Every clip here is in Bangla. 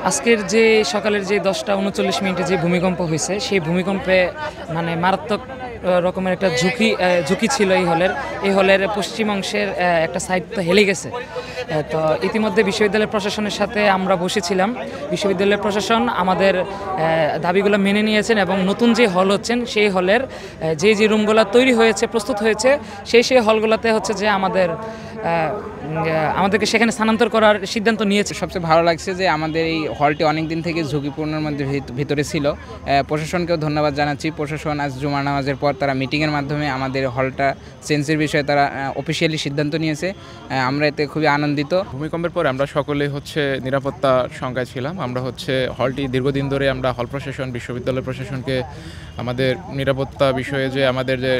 আজকের যে সকালের যে 10:39 যে ভূমিকম্প হয়েছে সেই ভূমিকম্পে মানে মারাত্মক রকমের একটা ঝুঁকি ছিল এই হলের পশ্চিম অংশের একটা সাইড তো হেলে গেছে। তো ইতিমধ্যে বিশ্ববিদ্যালয় প্রশাসনের সাথে আমরা বসেছিলাম। বিশ্ববিদ্যালয় প্রশাসন আমাদের দাবিগুলো মেনে নিয়েছেন এবং নতুন যে হল হচ্ছেন সেই হলের যে রুমগুলো তৈরি হয়েছে প্রস্তুত হয়েছে সেই হলগুলোতে হচ্ছে যে আমাদেরকে সেখানে স্থানান্তর করার সিদ্ধান্ত নিয়েছে। সবচেয়ে ভালো লাগছে যে আমাদের এই হলটি অনেক দিন থেকে ঝুঁকিপূর্ণের মধ্যে ভিতরে ছিল। প্রশাসনকেও ধন্যবাদ জানাচ্ছি। প্রশাসন আজ জুমার নামাজের পর তারা মিটিংয়ের মাধ্যমে আমাদের হলটা চেঞ্জের বিষয়ে তারা অফিসিয়ালি সিদ্ধান্ত নিয়েছে। আমরা এতে খুবই আনন্দিত। ভূমিকম্পের পর আমরা সকলেই নিরাপত্তা শঙ্কায় ছিলাম। আমরা হলটি দীর্ঘদিন ধরে আমরা হল প্রশাসন বিশ্ববিদ্যালয় প্রশাসনকে আমাদের নিরাপত্তা বিষয়ে যে আমাদের যে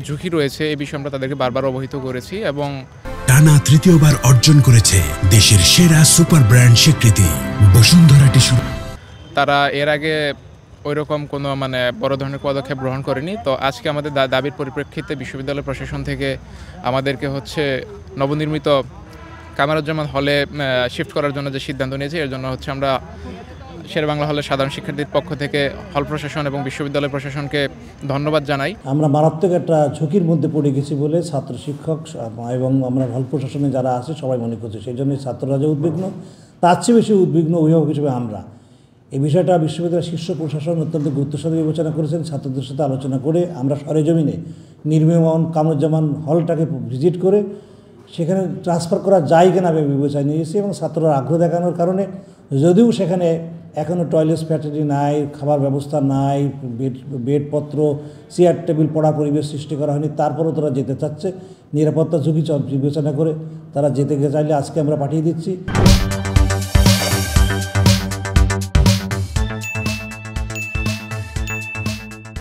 ঝুঁকি রয়েছে এই বিষয়ে আমরা তাদেরকে বারবার অবহিত করেছি এবং টানা তৃতীয়বার অর্জন করেছে দেশের সেরা সুপার ব্র্যান্ড স্বীকৃতি বসুন্ধরা টিস্যু। তারা এর আগে ওইরকম কোনো বড় ধরনের পদক্ষেপ গ্রহণ করেনি। তো আজকে আমাদের দাবির পরিপ্রেক্ষিতে বিশ্ববিদ্যালয় প্রশাসন থেকে আমাদেরকে নবনির্মিত কামারুজ্জামান হলে শিফট করার জন্য যে সিদ্ধান্ত নিয়েছে এর জন্য আমরা শেরেবাংলা হলের সাধারণ শিক্ষার্থীর পক্ষ থেকে হল প্রশাসন এবং বিশ্ববিদ্যালয় প্রশাসনকে ধন্যবাদ জানাই। আমরা মারাত্মক একটা ঝুঁকির মধ্যে পড়ে গেছি বলে ছাত্র শিক্ষক এবং আমরা হল প্রশাসনে যারা আছে সবাই মনে করছে। সেই জন্যই ছাত্ররা যে উদ্বিগ্ন তার চেয়ে বেশি উদ্বিগ্ন অভিভাবক হিসেবে আমরা। এই বিষয়টা বিশ্ববিদ্যালয়ের শীর্ষ প্রশাসন অত্যন্ত গুরুত্বের সাথে বিবেচনা করেছেন। ছাত্রদের সাথে আলোচনা করে আমরা সরেজমিনে নির্মীয়মান কামরুজ্জামান হলটাকে ভিজিট করে সেখানে ট্রান্সফার করা যায় কিনা আমি বিবেচনা নিয়েছি এবং ছাত্ররা আগ্রহ দেখানোর কারণে যদিও সেখানে এখনও টয়লেট ফ্যাসিলিটি নাই, খাবার ব্যবস্থা নাই, বেডপত্র চেয়ার টেবিল পড়া পরিবেশ সৃষ্টি করা হয়নি, তারপরেও তারা যেতে চাচ্ছে। নিরাপত্তা ঝুঁকি বিবেচনা করে তারা যেতে চাইলে আজকে আমরা পাঠিয়ে দিচ্ছি।